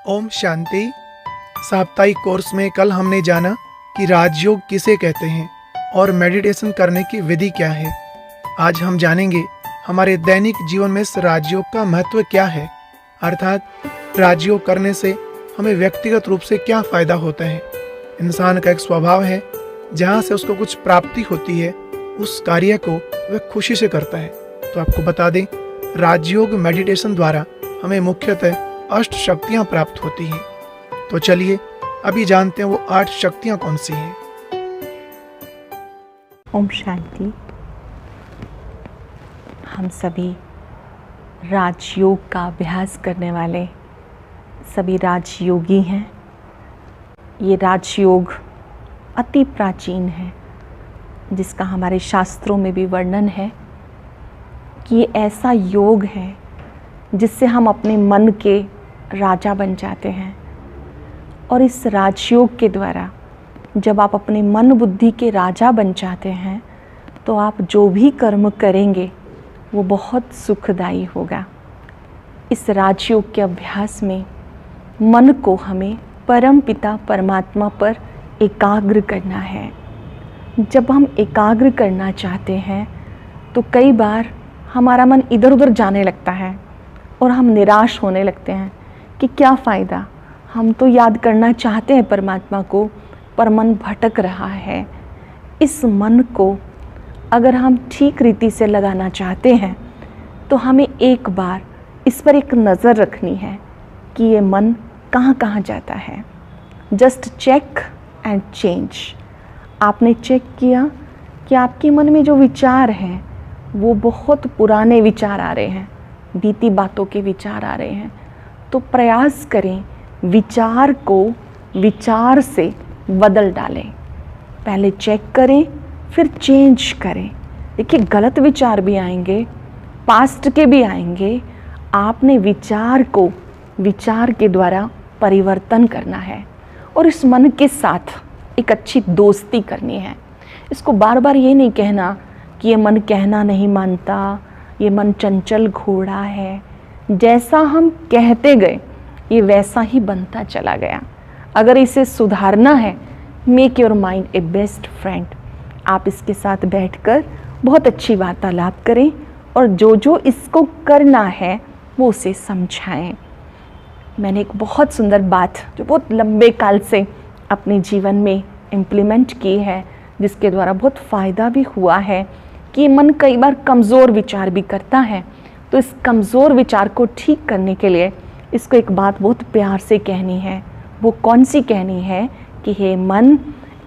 ओम शांति। साप्ताहिक कोर्स में कल हमने जाना कि राजयोग किसे कहते हैं और मेडिटेशन करने की विधि क्या है। आज हम जानेंगे हमारे दैनिक जीवन में इस राजयोग का महत्व क्या है, अर्थात राजयोग करने से हमें व्यक्तिगत रूप से क्या फायदा होता है। इंसान का एक स्वभाव है, जहाँ से उसको कुछ प्राप्ति होती है उस कार्य को वह खुशी से करता है। तो आपको बता दें, राजयोग मेडिटेशन द्वारा हमें मुख्यतः 8 शक्तियाँ प्राप्त होती हैं। तो चलिए अभी जानते हैं वो 8 शक्तियाँ कौन सी हैं। ओम शांति। हम सभी राजयोग का अभ्यास करने वाले सभी राजयोगी हैं। ये राजयोग अति प्राचीन है, जिसका हमारे शास्त्रों में भी वर्णन है कि ये ऐसा योग है जिससे हम अपने मन के राजा बन जाते हैं। और इस राजयोग के द्वारा जब आप अपने मन बुद्धि के राजा बन जाते हैं तो आप जो भी कर्म करेंगे वो बहुत सुखदायी होगा। इस राजयोग के अभ्यास में मन को हमें परम पिता परमात्मा पर एकाग्र करना है। जब हम एकाग्र करना चाहते हैं तो कई बार हमारा मन इधर उधर जाने लगता है और हम निराश होने लगते हैं कि क्या फ़ायदा, हम तो याद करना चाहते हैं परमात्मा को, पर मन भटक रहा है। इस मन को अगर हम ठीक रीति से लगाना चाहते हैं तो हमें एक बार इस पर एक नज़र रखनी है कि ये मन कहाँ कहाँ जाता है। Just check and change. आपने चेक किया कि आपके मन में जो विचार हैं वो बहुत पुराने विचार आ रहे हैं, बीती बातों के विचार आ रहे हैं, तो प्रयास करें विचार को विचार से बदल डालें। पहले चेक करें फिर चेंज करें। देखिए, गलत विचार भी आएंगे, पास्ट के भी आएंगे। आपने विचार को विचार के द्वारा परिवर्तन करना है और इस मन के साथ एक अच्छी दोस्ती करनी है। इसको बार बार ये नहीं कहना कि ये मन कहना नहीं मानता, ये मन चंचल घोड़ा है। जैसा हम कहते गए ये वैसा ही बनता चला गया। अगर इसे सुधारना है, make your mind a best friend. आप इसके साथ बैठकर बहुत अच्छी वार्तालाप करें और जो जो इसको करना है वो उसे समझाएं। मैंने एक बहुत सुंदर बात जो बहुत लंबे काल से अपने जीवन में इम्प्लीमेंट की है, जिसके द्वारा बहुत फ़ायदा भी हुआ है, कि मन कई बार कमज़ोर विचार भी करता है। तो इस कमज़ोर विचार को ठीक करने के लिए इसको एक बात बहुत प्यार से कहनी है। वो कौन सी कहनी है कि हे मन,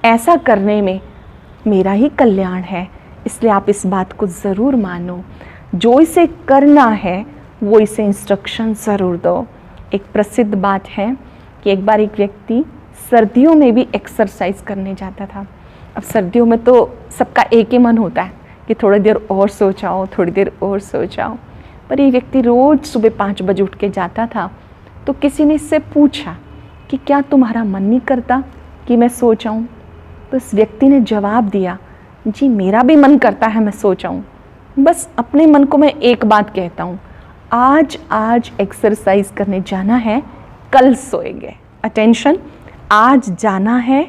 ऐसा करने में मेरा ही कल्याण है, इसलिए आप इस बात को ज़रूर मानो। जो इसे करना है वो इसे इंस्ट्रक्शन ज़रूर दो। एक प्रसिद्ध बात है कि एक बार एक व्यक्ति सर्दियों में भी एक्सरसाइज करने जाता था। अब सर्दियों में तो सबका एक ही मन होता है कि थोड़ी देर और सो जाओ, थोड़ी देर और सो जाओ। पर ये व्यक्ति रोज़ सुबह 5 बजे उठ के जाता था। तो किसी ने इससे पूछा कि क्या तुम्हारा मन नहीं करता कि मैं सो जाऊँ? तो इस व्यक्ति ने जवाब दिया, जी मेरा भी मन करता है मैं सो जाऊँ, बस अपने मन को मैं एक बात कहता हूँ, आज एक्सरसाइज करने जाना है, कल सोएंगे। अटेंशन, आज जाना है,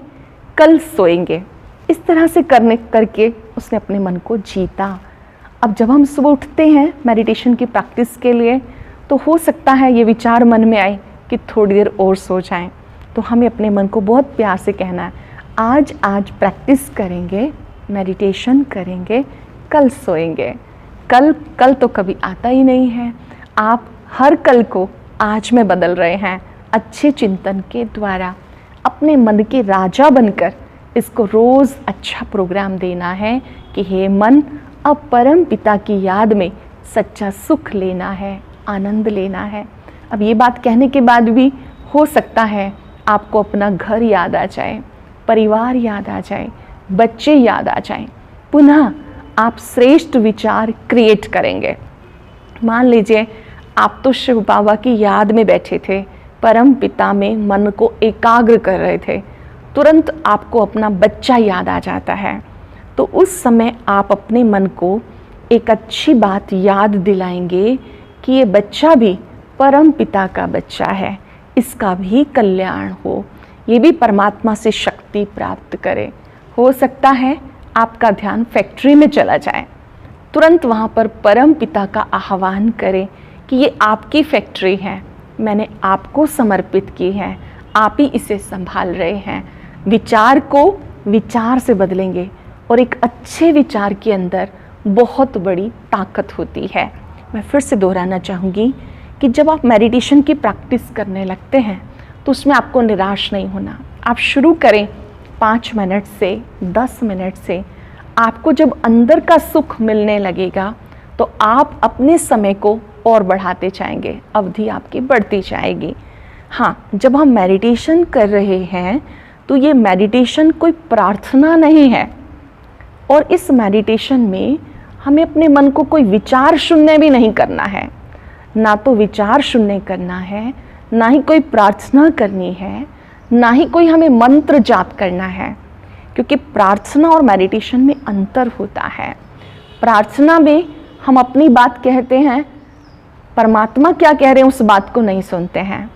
कल सोएंगे। इस तरह से करके उसने अपने मन को जीता। अब जब हम सुबह उठते हैं मेडिटेशन की प्रैक्टिस के लिए, तो हो सकता है ये विचार मन में आए कि थोड़ी देर और सो जाएं। तो हमें अपने मन को बहुत प्यार से कहना है, आज प्रैक्टिस करेंगे, मेडिटेशन करेंगे, कल सोएंगे। कल तो कभी आता ही नहीं है। आप हर कल को आज में बदल रहे हैं अच्छे चिंतन के द्वारा। अपने मन के राजा बनकर इसको रोज़ अच्छा प्रोग्राम देना है कि हे मन, अब परम पिता की याद में सच्चा सुख लेना है, आनंद लेना है। अब ये बात कहने के बाद भी हो सकता है आपको अपना घर याद आ जाए, परिवार याद आ जाए, बच्चे याद आ जाएं। पुनः आप श्रेष्ठ विचार क्रिएट करेंगे। मान लीजिए आप तो शिव बाबा की याद में बैठे थे, परम पिता में मन को एकाग्र कर रहे थे, तुरंत आपको अपना बच्चा याद आ जाता है। तो उस समय आप अपने मन को एक अच्छी बात याद दिलाएंगे कि ये बच्चा भी परम पिता का बच्चा है, इसका भी कल्याण हो, ये भी परमात्मा से शक्ति प्राप्त करे। हो सकता है आपका ध्यान फैक्ट्री में चला जाए, तुरंत वहाँ पर परम पिता का आह्वान करें कि ये आपकी फैक्ट्री है, मैंने आपको समर्पित की है, आप ही इसे संभाल रहे हैं। विचार को विचार से बदलेंगे और एक अच्छे विचार के अंदर बहुत बड़ी ताकत होती है। मैं फिर से दोहराना चाहूँगी कि जब आप मेडिटेशन की प्रैक्टिस करने लगते हैं तो उसमें आपको निराश नहीं होना। आप शुरू करें 5 मिनट से, 10 मिनट से। आपको जब अंदर का सुख मिलने लगेगा तो आप अपने समय को और बढ़ाते जाएंगे, अवधि आपकी बढ़ती जाएगी। हाँ, जब हम मेडिटेशन कर रहे हैं तो ये मेडिटेशन कोई प्रार्थना नहीं है, और इस मेडिटेशन में हमें अपने मन को कोई विचार शून्य भी नहीं करना है। ना तो विचार शून्य करना है, ना ही कोई प्रार्थना करनी है, ना ही कोई हमें मंत्र जाप करना है, क्योंकि प्रार्थना और मेडिटेशन में अंतर होता है। प्रार्थना में हम अपनी बात कहते हैं, परमात्मा क्या कह रहे हैं उस बात को नहीं सुनते हैं।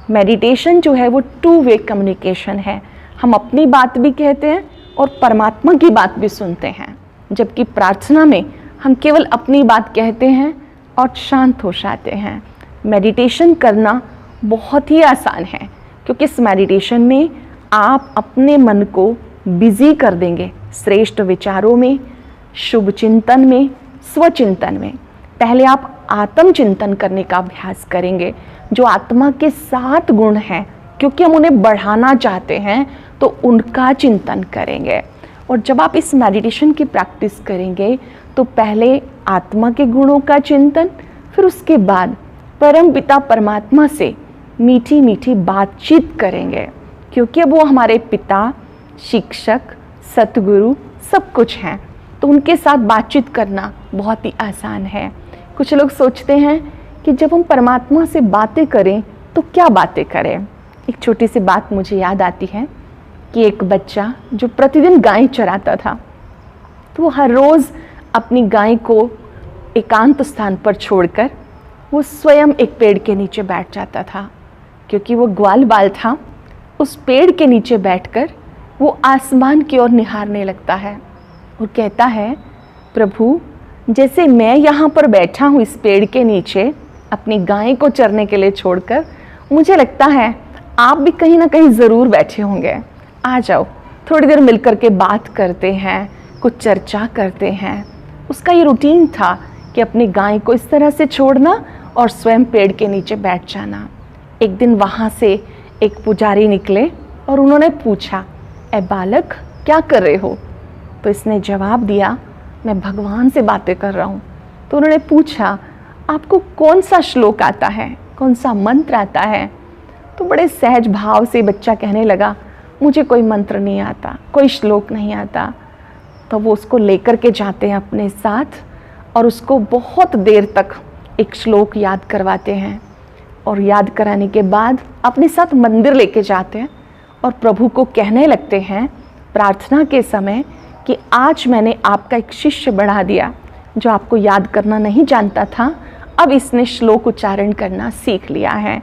मेडिटेशन जो है वो 2 वे कम्युनिकेशन है, हम अपनी बात भी कहते हैं और परमात्मा की बात भी सुनते हैं। जबकि प्रार्थना में हम केवल अपनी बात कहते हैं और शांत हो जाते हैं। मेडिटेशन करना बहुत ही आसान है, क्योंकि इस मेडिटेशन में आप अपने मन को बिजी कर देंगे श्रेष्ठ विचारों में, शुभ चिंतन में, स्वचिंतन में। पहले आप आत्मचिंतन करने का अभ्यास करेंगे, जो आत्मा के 7 गुण हैं, क्योंकि हम उन्हें बढ़ाना चाहते हैं तो उनका चिंतन करेंगे। और जब आप इस मेडिटेशन की प्रैक्टिस करेंगे तो पहले आत्मा के गुणों का चिंतन, फिर उसके बाद परम पिता परमात्मा से मीठी मीठी बातचीत करेंगे, क्योंकि वो हमारे पिता, शिक्षक, सतगुरु सब कुछ हैं। तो उनके साथ बातचीत करना बहुत ही आसान है। कुछ लोग सोचते हैं कि जब हम परमात्मा से बातें करें तो क्या बातें करें। एक छोटी सी बात मुझे याद आती है कि एक बच्चा जो प्रतिदिन गाय चराता था, तो वो हर रोज़ अपनी गाय को एकांत स्थान पर छोड़कर वो स्वयं एक पेड़ के नीचे बैठ जाता था, क्योंकि वो ग्वाल बाल था। उस पेड़ के नीचे बैठकर वो आसमान की ओर निहारने लगता है और कहता है, प्रभु, जैसे मैं यहाँ पर बैठा हूँ इस पेड़ के नीचे अपनी गाय को चरने के लिए छोड़कर, मुझे लगता है आप भी कहीं ना कहीं ज़रूर बैठे होंगे। आ जाओ, थोड़ी देर मिलकर के बात करते हैं, कुछ चर्चा करते हैं। उसका ये रूटीन था कि अपनी गाय को इस तरह से छोड़ना और स्वयं पेड़ के नीचे बैठ जाना। एक दिन वहाँ से एक पुजारी निकले और उन्होंने पूछा, ए बालक, क्या कर रहे हो? तो इसने जवाब दिया, मैं भगवान से बातें कर रहा हूँ। तो उन्होंने पूछा, आपको कौन सा श्लोक आता है, कौन सा मंत्र आता है? तो बड़े सहज भाव से बच्चा कहने लगा, मुझे कोई मंत्र नहीं आता, कोई श्लोक नहीं आता। तो वो उसको लेकर के जाते हैं अपने साथ और उसको बहुत देर तक एक श्लोक याद करवाते हैं, और याद कराने के बाद अपने साथ मंदिर लेके जाते हैं और प्रभु को कहने लगते हैं प्रार्थना के समय कि आज मैंने आपका एक शिष्य बढ़ा दिया जो आपको याद करना नहीं जानता था, अब इसने श्लोक उच्चारण करना सीख लिया है।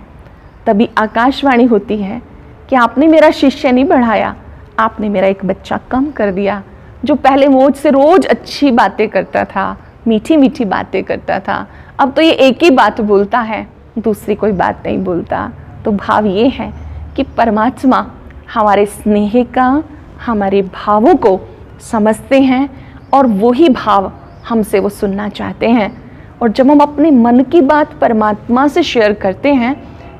तभी आकाशवाणी होती है कि आपने मेरा शिष्य नहीं बढ़ाया, आपने मेरा एक बच्चा कम कर दिया, जो पहले मुझसे रोज अच्छी बातें करता था, मीठी मीठी बातें करता था, अब तो ये एक ही बात बोलता है, दूसरी कोई बात नहीं बोलता। तो भाव ये है कि परमात्मा हमारे स्नेह का, हमारे भावों को समझते हैं और वही भाव हमसे वो सुनना चाहते हैं। और जब हम अपने मन की बात परमात्मा से शेयर करते हैं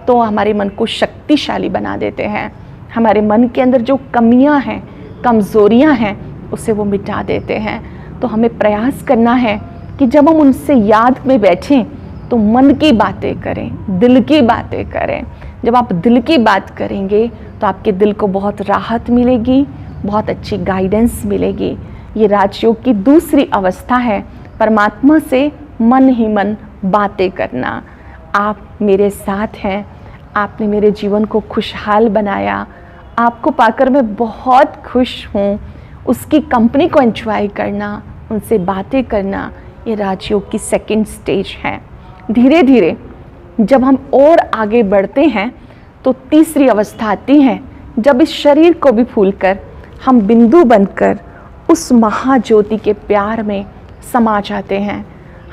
तो हमारे मन को शक्तिशाली बना देते हैं। हमारे मन के अंदर जो कमियां हैं, कमज़ोरियां हैं, उसे वो मिटा देते हैं। तो हमें प्रयास करना है कि जब हम उनसे याद में बैठें तो मन की बातें करें, दिल की बातें करें। जब आप दिल की बात करेंगे तो आपके दिल को बहुत राहत मिलेगी, बहुत अच्छी गाइडेंस मिलेगी। ये राजयोग की दूसरी अवस्था है, परमात्मा से मन ही मन बातें करना। आप मेरे साथ हैं, आपने मेरे जीवन को खुशहाल बनाया, आपको पाकर मैं बहुत खुश हूँ। उसकी कंपनी को एंजॉय करना, उनसे बातें करना, ये राजयोग की सेकंड स्टेज है। धीरे धीरे जब हम और आगे बढ़ते हैं तो तीसरी अवस्था आती है जब इस शरीर को भी भूलकर हम बिंदु बनकर उस महाज्योति के प्यार में समा जाते हैं।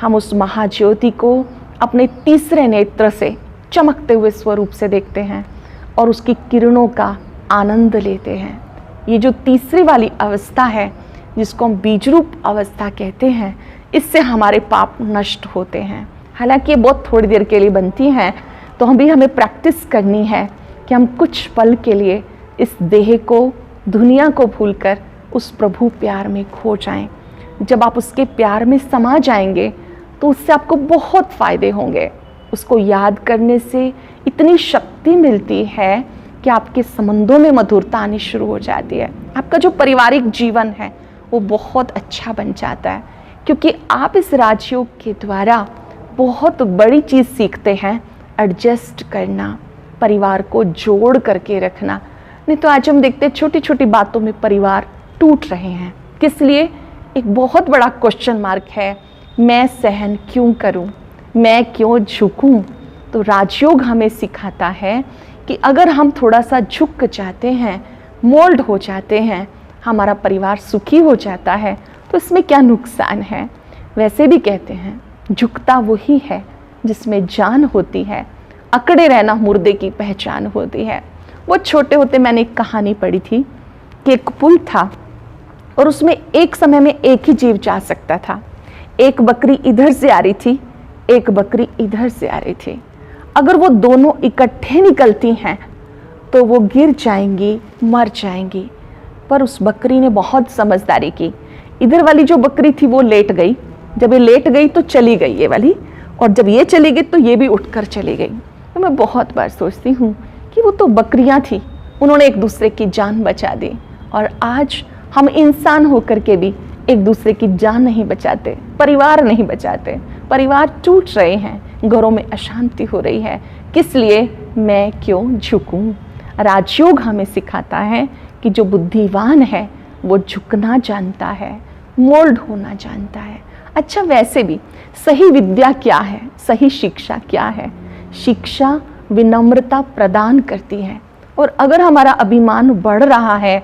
हम उस महाज्योति को अपने तीसरे नेत्र से चमकते हुए स्वरूप से देखते हैं और उसकी किरणों का आनंद लेते हैं। ये जो तीसरी वाली अवस्था है, जिसको हम बीजरूप अवस्था कहते हैं, इससे हमारे पाप नष्ट होते हैं। हालांकि ये बहुत थोड़ी देर के लिए बनती हैं, तो हमें प्रैक्टिस करनी है कि हम कुछ पल के लिए इस देह को, दुनिया को भूलकर उस प्रभु प्यार में खो जाएं। जब आप उसके प्यार में समा जाएंगे तो उससे आपको बहुत फ़ायदे होंगे। उसको याद करने से इतनी शक्ति मिलती है कि आपके संबंधों में मधुरता आनी शुरू हो जाती है। आपका जो पारिवारिक जीवन है वो बहुत अच्छा बन जाता है, क्योंकि आप इस राजयोग के द्वारा बहुत बड़ी चीज़ सीखते हैं, एडजस्ट करना, परिवार को जोड़ करके रखना। नहीं तो आज हम देखते हैं छोटी छोटी बातों में परिवार टूट रहे हैं। किस लिए? एक बहुत बड़ा क्वेश्चन मार्क है, मैं सहन क्यों करूं, मैं क्यों झुकूं। तो राजयोग हमें सिखाता है कि अगर हम थोड़ा सा झुक जाते हैं, मोल्ड हो जाते हैं, हमारा परिवार सुखी हो जाता है, तो इसमें क्या नुकसान है। वैसे भी कहते हैं झुकता वही है जिसमें जान होती है, अकड़े रहना मुर्दे की पहचान होती है। वो छोटे होते मैंने एक कहानी पढ़ी थी कि एक पुल था और उसमें एक समय में एक ही जीव जा सकता था। एक बकरी इधर से आ रही थी, एक बकरी इधर से आ रही थी। अगर वो दोनों इकट्ठे निकलती हैं तो वो गिर जाएंगी, मर जाएंगी। पर उस बकरी ने बहुत समझदारी की। इधर वाली जो बकरी थी वो लेट गई, जब ये लेट गई तो चली गई ये वाली, और जब ये चली गई तो ये भी उठकर चली गई। तो मैं बहुत बार सोचती हूँ कि वो तो बकरियाँ थी, उन्होंने एक दूसरे की जान बचा दी। और आज हम इंसान होकर के भी एक दूसरे की जान नहीं बचाते, परिवार नहीं बचाते, परिवार टूट रहे हैं, घरों में अशांति हो रही है। किस लिए? मैं क्यों झुकूं। राजयोग हमें सिखाता है कि जो बुद्धिमान है वो झुकना जानता है, मोल्ड होना जानता है। अच्छा, वैसे भी सही विद्या क्या है, सही शिक्षा क्या है? शिक्षा विनम्रता प्रदान करती है। और अगर हमारा अभिमान बढ़ रहा है,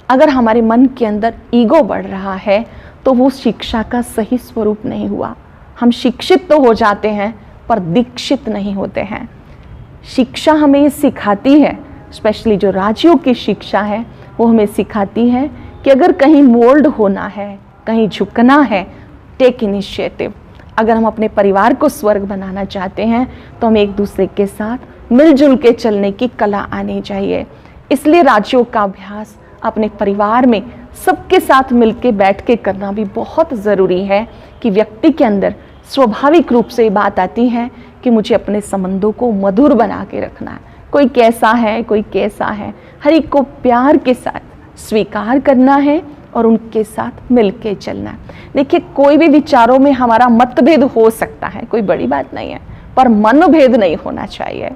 अगर हमारे मन के अंदर ईगो बढ़ रहा है, तो वो शिक्षा का सही स्वरूप नहीं हुआ। हम शिक्षित तो हो जाते हैं पर दीक्षित नहीं होते हैं। शिक्षा हमें ये सिखाती है, स्पेशली जो राजयोग की शिक्षा है वो हमें सिखाती है कि अगर कहीं मोल्ड होना है, कहीं झुकना है, टेक इनिशिएटिव। अगर हम अपने परिवार को स्वर्ग बनाना चाहते हैं तो हमें एक दूसरे के साथ मिलजुल के चलने की कला आनी चाहिए। इसलिए राजयोग का अभ्यास अपने परिवार में सबके साथ मिलके बैठ के करना भी बहुत ज़रूरी है कि व्यक्ति के अंदर स्वाभाविक रूप से ये बात आती है कि मुझे अपने संबंधों को मधुर बना के रखना है। कोई कैसा है, कोई कैसा है, हर एक को प्यार के साथ स्वीकार करना है और उनके साथ मिलके चलना है। देखिए, कोई भी विचारों में हमारा मतभेद हो सकता है, कोई बड़ी बात नहीं है, पर मनभेद नहीं होना चाहिए।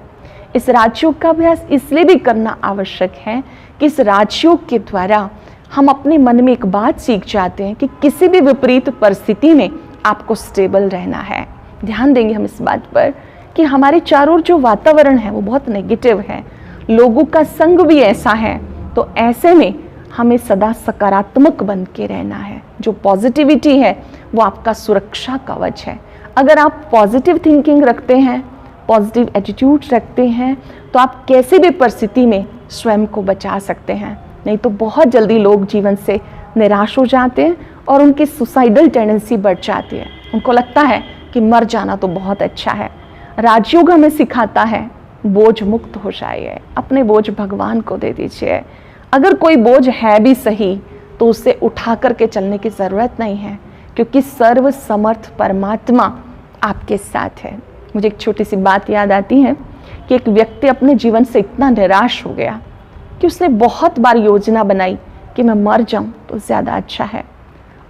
इस राजयोग का अभ्यास इसलिए भी करना आवश्यक है कि इस राजयोग के द्वारा हम अपने मन में एक बात सीख जाते हैं कि किसी भी विपरीत परिस्थिति में आपको स्टेबल रहना है। ध्यान देंगे हम इस बात पर कि हमारे चारों ओर जो वातावरण है वो बहुत नेगेटिव है, लोगों का संग भी ऐसा है, तो ऐसे में हमें सदा सकारात्मक बन के रहना है। जो पॉजिटिविटी है वो आपका सुरक्षा कवच है। अगर आप पॉजिटिव थिंकिंग रखते हैं, पॉजिटिव एटीट्यूड रखते हैं, तो आप कैसी भी परिस्थिति में स्वयं को बचा सकते हैं। नहीं तो बहुत जल्दी लोग जीवन से निराश हो जाते हैं और उनकी सुसाइडल टेंडेंसी बढ़ जाती है। उनको लगता है कि मर जाना तो बहुत अच्छा है। राजयोग हमें सिखाता है बोझ मुक्त हो जाइए, अपने बोझ भगवान को दे दीजिए। अगर कोई बोझ है भी सही तो उसे उठा करके चलने की ज़रूरत नहीं है, क्योंकि सर्व समर्थ परमात्मा आपके साथ है। मुझे एक छोटी सी बात याद आती है कि एक व्यक्ति अपने जीवन से इतना निराश हो गया कि उसने बहुत बार योजना बनाई कि मैं मर जाऊं तो ज़्यादा अच्छा है।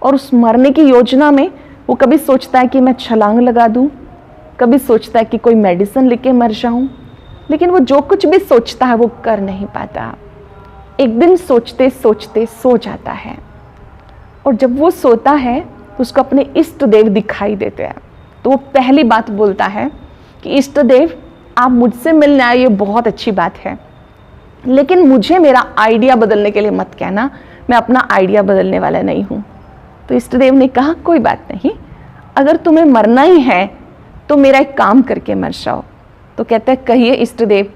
और उस मरने की योजना में वो कभी सोचता है कि मैं छलांग लगा दूं, कभी सोचता है कि कोई मेडिसिन लेके मर जाऊं, लेकिन वो जो कुछ भी सोचता है वो कर नहीं पाता। एक दिन सोचते सोचते सो जाता है, और जब वो सोता है तो उसको अपने इष्ट देव दिखाई देते हैं। तो वो पहली बात बोलता है कि इष्ट देव, आप मुझसे मिलने आए, ये बहुत अच्छी बात है, लेकिन मुझे मेरा आइडिया बदलने के लिए मत कहना, मैं अपना आइडिया बदलने वाला नहीं हूँ। तो इष्ट देव ने कहा कोई बात नहीं, अगर तुम्हें मरना ही है तो मेरा एक काम करके मर जाओ। तो कहते हैं कहिए इष्ट देव।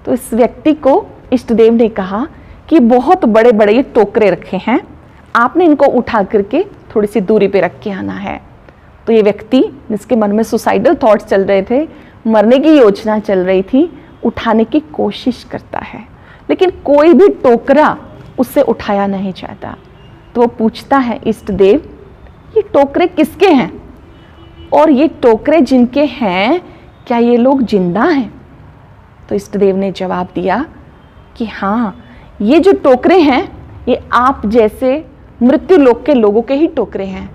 तो इस व्यक्ति को इष्ट देव ने कहा कि बहुत बड़े बड़े ये टोकरे रखे हैं, आपने इनको उठा करके थोड़ी सी दूरी पे रख के आना है। तो ये व्यक्ति जिसके मन में सुसाइडल थॉट्स चल रहे थे, मरने की योजना चल रही थी, उठाने की कोशिश करता है, लेकिन कोई भी टोकरा उससे उठाया नहीं जाता। तो वो पूछता है इष्ट देव ये टोकरे किसके हैं, और ये टोकरे जिनके हैं क्या ये लोग जिंदा हैं? तो इष्ट देव ने जवाब दिया कि हाँ, ये जो टोकरे हैं ये आप जैसे मृत्यु लोक के लोगों के ही टोकरे हैं,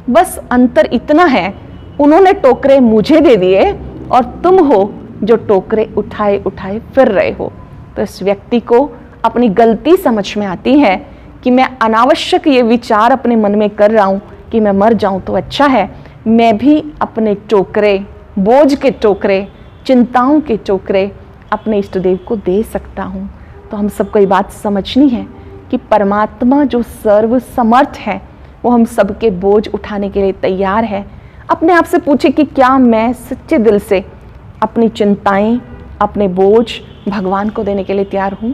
बस अंतर इतना है उन्होंने टोकरे मुझे दे दिए और तुम हो जो टोकरे उठाए उठाए फिर रहे हो। तो इस व्यक्ति को अपनी गलती समझ में आती है कि मैं अनावश्यक ये विचार अपने मन में कर रहा हूँ कि मैं मर जाऊँ तो अच्छा है, मैं भी अपने टोकरे, बोझ के टोकरे, चिंताओं के टोकरे अपने इष्ट देव को दे सकता हूँ। तो हम सबको ये बात समझनी है कि परमात्मा जो सर्व समर्थ है वो हम सबके बोझ उठाने के लिए तैयार है। अपने आप से पूछे कि क्या मैं सच्चे दिल से अपनी चिंताएं, अपने बोझ भगवान को देने के लिए तैयार हूँ?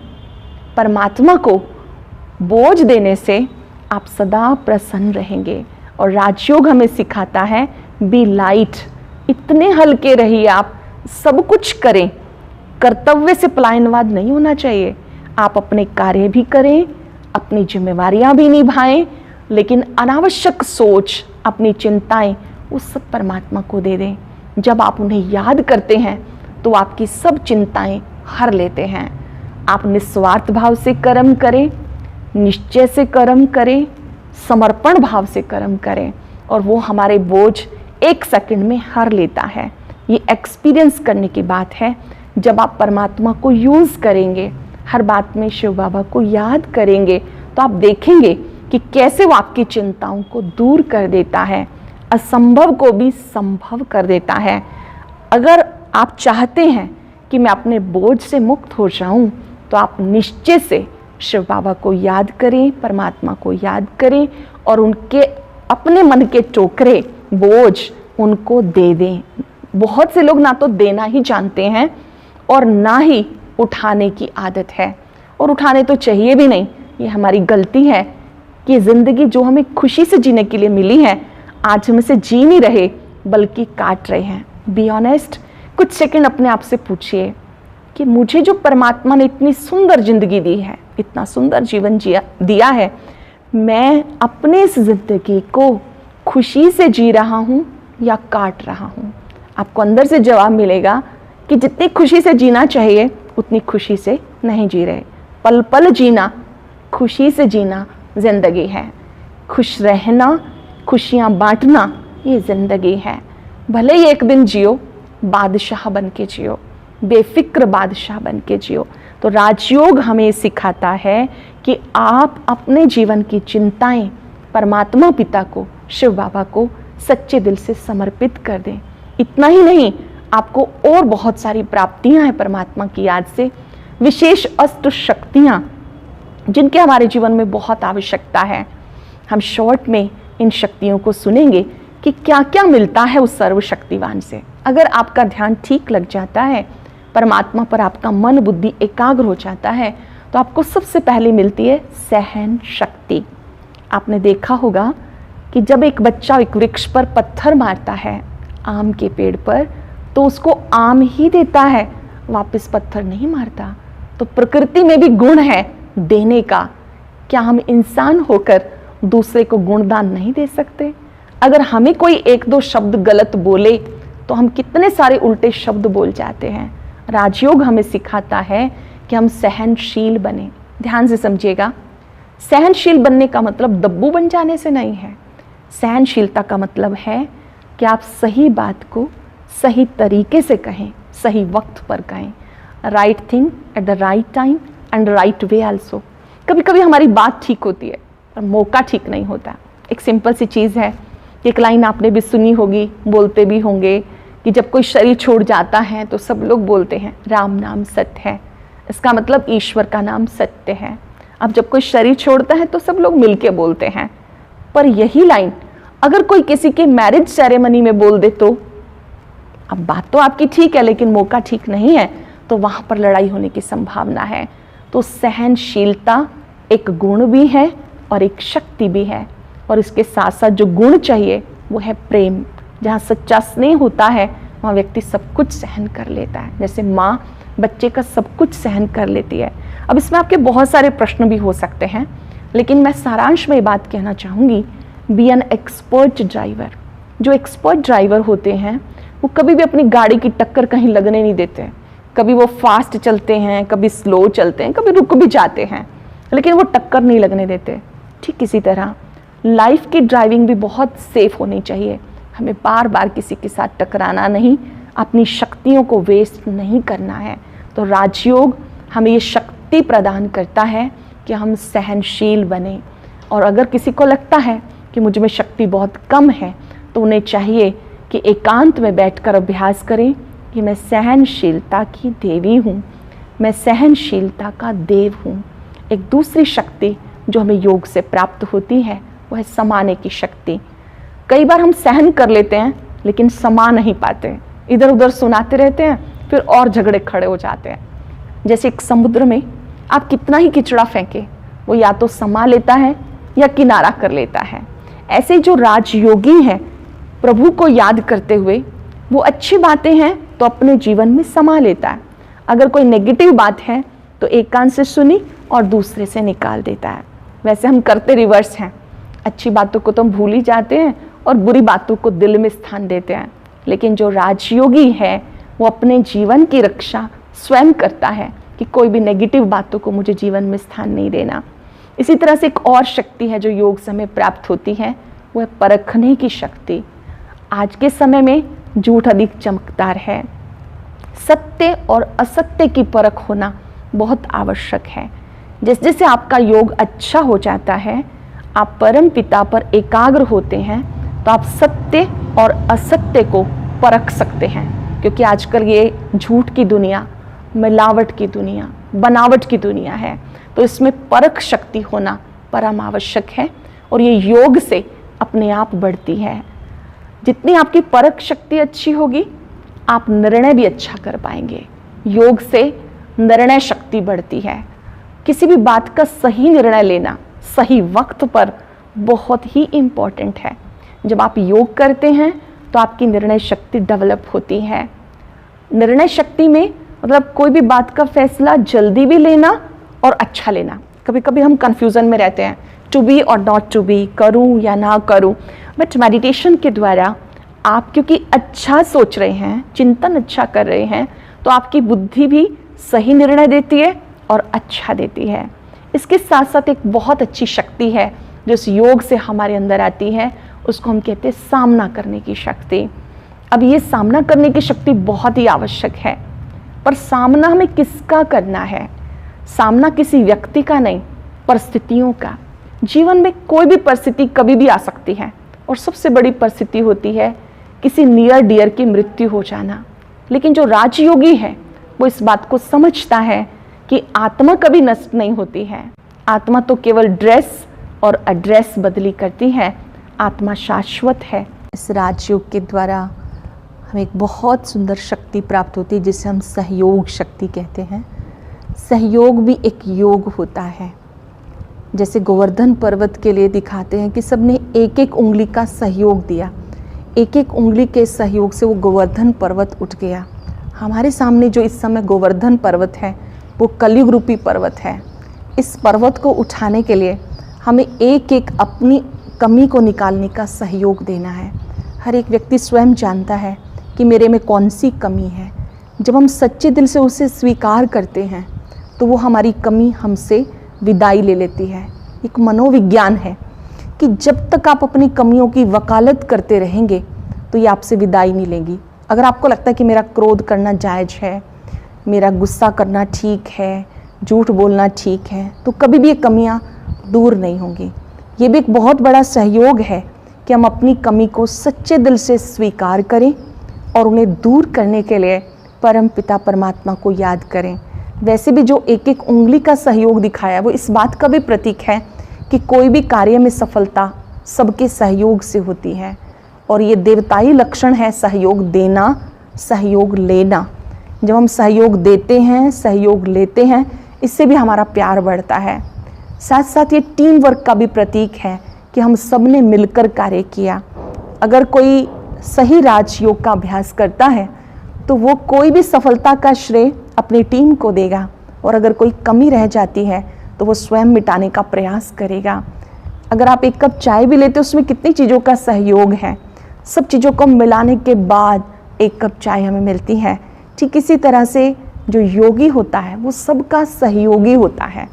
परमात्मा को बोझ देने से आप सदा प्रसन्न रहेंगे। और राजयोग हमें सिखाता है बी लाइट, इतने हल्के रहिए आप, सब कुछ करें, कर्तव्य से पलायनवाद नहीं होना चाहिए। आप अपने कार्य भी करें, अपनी जिम्मेवारियां भी निभाएं, लेकिन अनावश्यक सोच, अपनी चिंताएं वो सब परमात्मा को दे दें। जब आप उन्हें याद करते हैं तो आपकी सब चिंताएं हर लेते हैं। आप निस्वार्थ भाव से कर्म करें, निश्चय से कर्म करें, समर्पण भाव से कर्म करें, और वो हमारे बोझ एक सेकंड में हर लेता है। ये एक्सपीरियंस करने की बात है। जब आप परमात्मा को यूज़ करेंगे, हर बात में शिव बाबा को याद करेंगे, तो आप देखेंगे कि कैसे वो आपकी चिंताओं को दूर कर देता है, असंभव को भी संभव कर देता है। अगर आप चाहते हैं कि मैं अपने बोझ से मुक्त हो जाऊं, तो आप निश्चय से शिव बाबा को याद करें, परमात्मा को याद करें, और उनके अपने मन के टोकरे, बोझ उनको दे दें। बहुत से लोग ना तो देना ही जानते हैं और ना ही उठाने की आदत है, और उठाने तो चाहिए भी नहीं। ये हमारी गलती है कि ज़िंदगी जो हमें खुशी से जीने के लिए मिली है, आज हम इसे जी नहीं रहे बल्कि काट रहे हैं। बी ऑनेस्ट, कुछ सेकंड अपने आप से पूछिए कि मुझे जो परमात्मा ने इतनी सुंदर जिंदगी दी है, इतना सुंदर जीवन दिया है, मैं अपने इस जिंदगी को खुशी से जी रहा हूँ या काट रहा हूँ? आपको अंदर से जवाब मिलेगा कि जितनी खुशी से जीना चाहिए उतनी खुशी से नहीं जी रहे। पल पल जीना, खुशी से जीना जिंदगी है। खुश रहना, खुशियाँ बांटना, ये जिंदगी है। भले ही एक दिन जियो, बादशाह बन के जियो, बेफिक्र बादशाह बन के जियो। तो राजयोग हमें सिखाता है कि आप अपने जीवन की चिंताएं परमात्मा पिता को, शिव बाबा को सच्चे दिल से समर्पित कर दें। इतना ही नहीं, आपको और बहुत सारी प्राप्तियां हैं परमात्मा की याद से, विशेष अष्ट शक्तियां जिनकी हमारे जीवन में बहुत आवश्यकता है। हम शॉर्ट में इन शक्तियों को सुनेंगे कि क्या क्या मिलता है उस सर्वशक्तिवान से। अगर आपका ध्यान ठीक लग जाता है, परमात्मा पर आपका मन बुद्धि एकाग्र हो जाता है, तो आपको सबसे पहले मिलती है सहन शक्ति। आपने देखा होगा कि जब एक बच्चा एक वृक्ष पर पत्थर मारता है, आम के पेड़ पर, तो उसको आम ही देता है, वापस पत्थर नहीं मारता। तो प्रकृति में भी गुण है देने का। क्या हम इंसान होकर दूसरे को गुणदान नहीं दे सकते? अगर हमें कोई एक दो शब्द गलत बोले तो हम कितने सारे उल्टे शब्द बोल जाते हैं। राजयोग हमें सिखाता है कि हम सहनशील बने। ध्यान से समझिएगा, सहनशील बनने का मतलब दब्बू बन जाने से नहीं है। सहनशीलता का मतलब है कि आप सही बात को सही तरीके से कहें, सही वक्त पर कहें। Right thing at the right time and right way also. कभी कभी हमारी बात ठीक होती है पर मौका ठीक नहीं होता। एक सिंपल सी चीज़ है, एक लाइन आपने भी सुनी होगी, बोलते भी होंगे कि जब कोई शरीर छोड़ जाता है तो सब लोग बोलते हैं राम नाम सत्य है, इसका मतलब ईश्वर का नाम सत्य है। अब जब कोई शरीर छोड़ता है तो सब लोग मिलके बोलते हैं, पर यही लाइन अगर कोई किसी के मैरिज सेरेमनी में बोल दे तो अब बात तो आपकी ठीक है लेकिन मौका ठीक नहीं है, तो वहां पर लड़ाई होने की संभावना है। तो सहनशीलता एक गुण भी है और एक शक्ति भी है, और इसके साथ साथ जो गुण चाहिए वो है प्रेम। जहाँ सच्चा स्नेह होता है वहाँ व्यक्ति सब कुछ सहन कर लेता है, जैसे माँ बच्चे का सब कुछ सहन कर लेती है। अब इसमें आपके बहुत सारे प्रश्न भी हो सकते हैं, लेकिन मैं सारांश में ये बात कहना चाहूँगी, बी एन एक्सपर्ट ड्राइवर। जो एक्सपर्ट ड्राइवर होते हैं वो कभी भी अपनी गाड़ी की टक्कर कहीं लगने नहीं देते। कभी वो फास्ट चलते हैं, कभी स्लो चलते हैं, कभी रुक भी जाते हैं, लेकिन वो टक्कर नहीं लगने देते। ठीक इसी तरह लाइफ की ड्राइविंग भी बहुत सेफ होनी चाहिए। हमें बार बार किसी के साथ टकराना नहीं, अपनी शक्तियों को वेस्ट नहीं करना है। तो राजयोग हमें ये शक्ति प्रदान करता है कि हम सहनशील बने। और अगर किसी को लगता है कि मुझ में शक्ति बहुत कम है तो उन्हें चाहिए कि एकांत में बैठकर अभ्यास करें कि मैं सहनशीलता की देवी हूँ, मैं सहनशीलता का देव हूँ। एक दूसरी शक्ति जो हमें योग से प्राप्त होती है वो है समाने की शक्ति। कई बार हम सहन कर लेते हैं लेकिन समा नहीं पाते, इधर उधर सुनाते रहते हैं, फिर और झगड़े खड़े हो जाते हैं। जैसे एक समुद्र में आप कितना ही किचड़ा फेंके वो या तो समा लेता है या किनारा कर लेता है। ऐसे जो राजयोगी हैं प्रभु को याद करते हुए वो अच्छी बातें हैं तो अपने जीवन में समा लेता है, अगर कोई नेगेटिव बात है तो एक कान से सुनी और दूसरे से निकाल देता है। वैसे हम करते रिवर्स हैं, अच्छी बातों को तो हम भूल ही जाते हैं और बुरी बातों को दिल में स्थान देते हैं। लेकिन जो राजयोगी है वो अपने जीवन की रक्षा स्वयं करता है कि कोई भी नेगेटिव बातों को मुझे जीवन में स्थान नहीं देना। इसी तरह से एक और शक्ति है जो योग से हमें प्राप्त होती है, वो है परखने की शक्ति। आज के समय में झूठ अधिक चमकदार है, सत्य और असत्य की परख होना बहुत आवश्यक है। जैसे जैसे आपका योग अच्छा हो जाता है, आप परम पिता पर एकाग्र होते हैं, तो आप सत्य और असत्य को परख सकते हैं। क्योंकि आजकल ये झूठ की दुनिया, मिलावट की दुनिया, बनावट की दुनिया है, तो इसमें परख शक्ति होना परम आवश्यक है और ये योग से अपने आप बढ़ती है। जितनी आपकी परख शक्ति अच्छी होगी आप निर्णय भी अच्छा कर पाएंगे। योग से निर्णय शक्ति बढ़ती है। किसी भी बात का सही निर्णय लेना सही वक्त पर बहुत ही इम्पोर्टेंट है। जब आप योग करते हैं तो आपकी निर्णय शक्ति डेवलप होती है। निर्णय शक्ति में मतलब कोई भी बात का फैसला जल्दी भी लेना और अच्छा लेना। कभी कभी हम कंफ्यूजन में रहते हैं, टू बी और नॉट टू बी, करूं या ना करूं। बट मेडिटेशन के द्वारा आप क्योंकि अच्छा सोच रहे हैं, चिंतन अच्छा कर रहे हैं, तो आपकी बुद्धि भी सही निर्णय देती है और अच्छा देती है। इसके साथ साथ एक बहुत अच्छी शक्ति है जो इस योग से हमारे अंदर आती है, उसको हम कहते हैं सामना करने की शक्ति। अब ये सामना करने की शक्ति बहुत ही आवश्यक है, पर सामना हमें किसका करना है? सामना किसी व्यक्ति का नहीं, परिस्थितियों का। जीवन में कोई भी परिस्थिति कभी भी आ सकती है और सबसे बड़ी परिस्थिति होती है किसी नियर डियर की मृत्यु हो जाना। लेकिन जो राजयोगी है वो इस बात को समझता है कि आत्मा कभी नष्ट नहीं होती है। आत्मा तो केवल ड्रेस और एड्रेस बदली करती है, आत्मा शाश्वत है। इस राजयोग के द्वारा हमें एक बहुत सुंदर शक्ति प्राप्त होती है जिसे हम सहयोग शक्ति कहते हैं। सहयोग भी एक योग होता है। जैसे गोवर्धन पर्वत के लिए दिखाते हैं कि सबने एक एक उंगली का सहयोग दिया, एक एक उंगली के सहयोग से वो गोवर्धन पर्वत उठ गया। हमारे सामने जो इस समय गोवर्धन पर्वत है वो कलयुग रूपी पर्वत है। इस पर्वत को उठाने के लिए हमें एक एक अपनी कमी को निकालने का सहयोग देना है। हर एक व्यक्ति स्वयं जानता है कि मेरे में कौन सी कमी है। जब हम सच्चे दिल से उसे स्वीकार करते हैं तो वो हमारी कमी हमसे विदाई ले लेती है। एक मनोविज्ञान है कि जब तक आप अपनी कमियों की वकालत करते रहेंगे तो ये आपसे विदाई नहीं लेंगी। अगर आपको लगता है कि मेरा क्रोध करना जायज़ है, मेरा गुस्सा करना ठीक है, झूठ बोलना ठीक है, तो कभी भी ये कमियां दूर नहीं होंगी। ये भी एक बहुत बड़ा सहयोग है कि हम अपनी कमी को सच्चे दिल से स्वीकार करें और उन्हें दूर करने के लिए परम पिता परमात्मा को याद करें। वैसे भी जो एक एक उंगली का सहयोग दिखाया वो इस बात का भी प्रतीक है कि कोई भी कार्य में सफलता सबके सहयोग से होती है, और ये देवताई लक्षण है सहयोग देना, सहयोग लेना। जब हम सहयोग देते हैं, सहयोग लेते हैं, इससे भी हमारा प्यार बढ़ता है। साथ साथ ये टीम वर्क का भी प्रतीक है कि हम सब ने मिलकर कार्य किया। अगर कोई सही राजयोग का अभ्यास करता है तो वो कोई भी सफलता का श्रेय अपनी टीम को देगा, और अगर कोई कमी रह जाती है तो वो स्वयं मिटाने का प्रयास करेगा। अगर आप एक कप चाय भी लेते हो, उसमें कितनी चीज़ों का सहयोग है, सब चीज़ों को मिलाने के बाद एक कप चाय हमें मिलती है। ठीक इसी तरह से जो योगी होता है वो सबका सहयोगी होता है।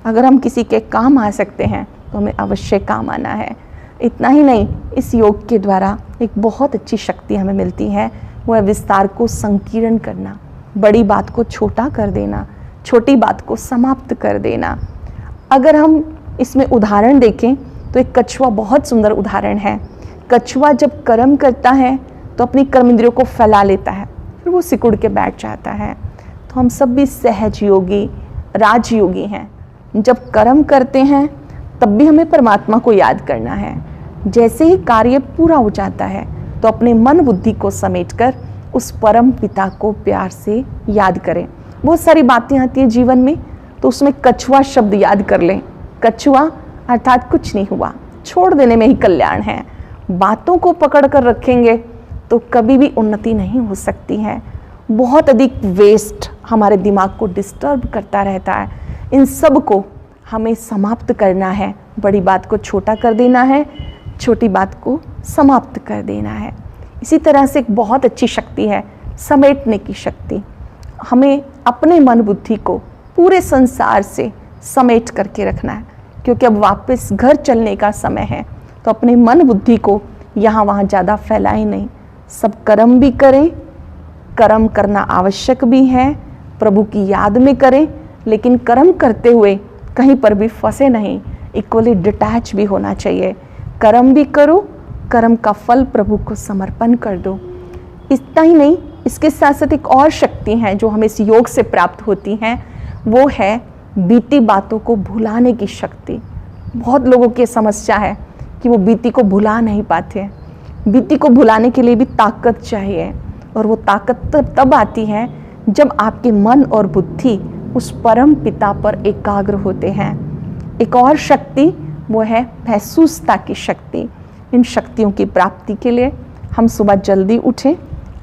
अगर हम किसी के काम आ सकते हैं तो हमें अवश्य काम आना है। इतना ही नहीं, इस योग के द्वारा एक बहुत अच्छी शक्ति हमें मिलती है, वो है विस्तार को संकीर्ण करना, बड़ी बात को छोटा कर देना, छोटी बात को समाप्त कर देना। अगर हम इसमें उदाहरण देखें तो एक कछुआ बहुत सुंदर उदाहरण है। कछुआ जब कर्म करता है तो अपनी कर्म इंद्रियों को फैला लेता है, फिर वो सिकुड़ के बैठ जाता है। तो हम सब भी सहज योगी, राजयोगी हैं। जब कर्म करते हैं तब भी हमें परमात्मा को याद करना है। जैसे ही कार्य पूरा हो जाता है तो अपने मन बुद्धि को समेटकर उस परम पिता को प्यार से याद करें। बहुत सारी बातें आती हैं जीवन में, तो उसमें कछुआ शब्द याद कर लें। कछुआ अर्थात कुछ नहीं हुआ, छोड़ देने में ही कल्याण है। बातों को पकड़ कर रखेंगे तो कभी भी उन्नति नहीं हो सकती है। बहुत अधिक वेस्ट हमारे दिमाग को डिस्टर्ब करता रहता है। इन सब को हमें समाप्त करना है। बड़ी बात को छोटा कर देना है, छोटी बात को समाप्त कर देना है। इसी तरह से एक बहुत अच्छी शक्ति है समेटने की शक्ति। हमें अपने मन बुद्धि को पूरे संसार से समेट करके रखना है, क्योंकि अब वापस घर चलने का समय है। तो अपने मन बुद्धि को यहाँ वहाँ ज़्यादा फैलाएं नहीं। सब कर्म भी करें, कर्म करना आवश्यक भी है, प्रभु की याद में करें, लेकिन कर्म करते हुए कहीं पर भी फंसे नहीं, इक्वली डिटैच भी होना चाहिए। कर्म भी करो, कर्म का फल प्रभु को समर्पण कर दो। इतना ही नहीं, इसके साथ साथ एक और शक्ति है जो हमें इस योग से प्राप्त होती है, वो है बीती बातों को भुलाने की शक्ति। बहुत लोगों की समस्या है कि वो बीती को भुला नहीं पाते। बीती को भुलाने के लिए भी ताकत चाहिए, और वो ताकत तब आती है जब आपके मन और बुद्धि उस परम पिता पर एकाग्र होते हैं। एक और शक्ति वो है महसूसता की शक्ति। इन शक्तियों की प्राप्ति के लिए हम सुबह जल्दी उठें,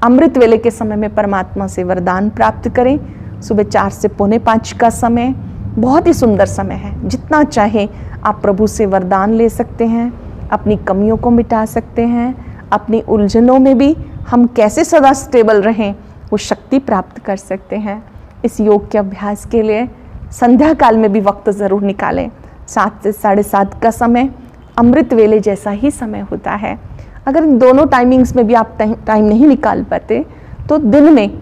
अमृत वेले के समय में परमात्मा से वरदान प्राप्त करें। सुबह 4 से 4:45 का समय बहुत ही सुंदर समय है। जितना चाहे आप प्रभु से वरदान ले सकते हैं, अपनी कमियों को मिटा सकते हैं, अपनी उलझनों में भी हम कैसे सदा स्टेबल रहें वो शक्ति प्राप्त कर सकते हैं। इस योग के अभ्यास के लिए संध्या काल में भी वक्त ज़रूर निकालें। 7 से 7:30 का समय अमृत वेले जैसा ही समय होता है। अगर इन दोनों टाइमिंग्स में भी आप टाइम नहीं निकाल पाते तो दिन में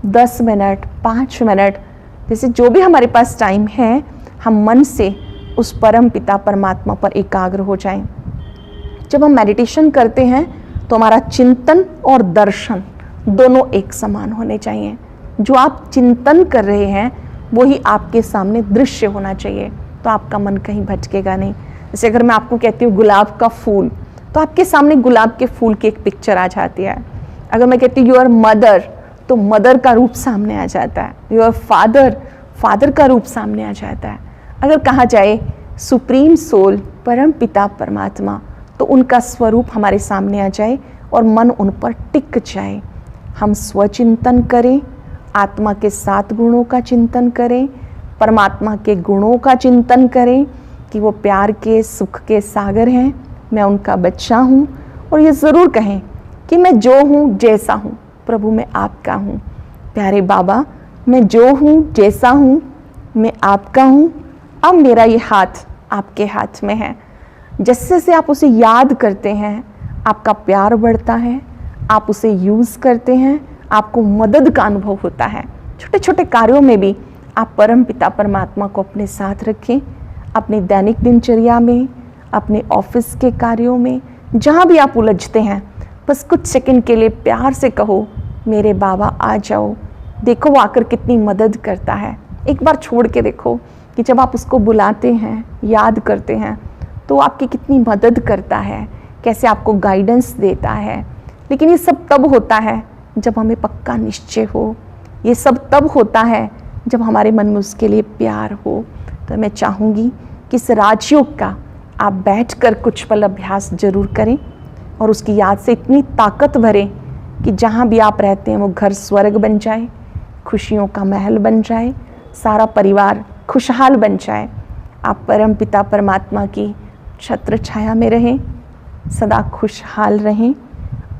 10 मिनट, 5 मिनट, जैसे जो भी हमारे पास टाइम है, हम मन से उस परम पिता परमात्मा पर एकाग्र हो जाएं। जब हम मेडिटेशन करते हैं तो हमारा चिंतन और दर्शन दोनों एक समान होने चाहिए। जो आप चिंतन कर रहे हैं वही आपके सामने दृश्य होना चाहिए, तो आपका मन कहीं भटकेगा नहीं। जैसे अगर मैं आपको कहती हूँ गुलाब का फूल, तो आपके सामने गुलाब के फूल की एक पिक्चर आ जाती है। अगर मैं कहती हूँ योर मदर, तो मदर का रूप सामने आ जाता है। योर फादर, फादर का रूप सामने आ जाता है। अगर कहा जाए सुप्रीम सोल, परम पिता परमात्मा, तो उनका स्वरूप हमारे सामने आ जाए और मन उन पर टिक जाए। हम स्वचिंतन करें, आत्मा के 7 गुणों का चिंतन करें, परमात्मा के गुणों का चिंतन करें कि वो प्यार के, सुख के सागर हैं, मैं उनका बच्चा हूँ। और ये ज़रूर कहें कि मैं जो हूँ जैसा हूँ, प्रभु मैं आपका हूँ। प्यारे बाबा, मैं जो हूँ जैसा हूँ, मैं आपका हूँ। अब मेरा ये हाथ आपके हाथ में है। जैसे से आप उसे याद करते हैं, आपका प्यार बढ़ता है, आप उसे यूज़ करते हैं, आपको मदद का अनुभव होता है। छोटे छोटे कार्यों में भी आप परम पिता परमात्मा को अपने साथ रखें। अपनी दैनिक दिनचर्या में, अपने ऑफिस के कार्यों में, जहाँ भी आप उलझते हैं, बस कुछ सेकंड के लिए प्यार से कहो मेरे बाबा आ जाओ। देखो वो आकर कितनी मदद करता है। एक बार छोड़ के देखो कि जब आप उसको बुलाते हैं, याद करते हैं, तो आपकी कितनी मदद करता है, कैसे आपको गाइडेंस देता है। लेकिन ये सब तब होता है जब हमें पक्का निश्चय हो, ये सब तब होता है जब हमारे मन में उसके लिए प्यार हो। तो मैं चाहूँगी कि इस राजयोग का आप बैठकर कुछ पल अभ्यास जरूर करें और उसकी याद से इतनी ताकत भरें कि जहाँ भी आप रहते हैं वो घर स्वर्ग बन जाए, खुशियों का महल बन जाए, सारा परिवार खुशहाल बन जाए। आप परम पिता परमात्मा की छत्र छाया में रहें, सदा खुशहाल रहें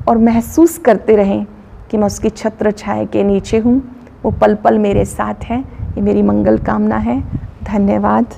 और महसूस करते रहें कि मैं उसकी छत्र छाया के नीचे हूँ, वो पल पल मेरे साथ है। ये मेरी मंगल कामना है। धन्यवाद।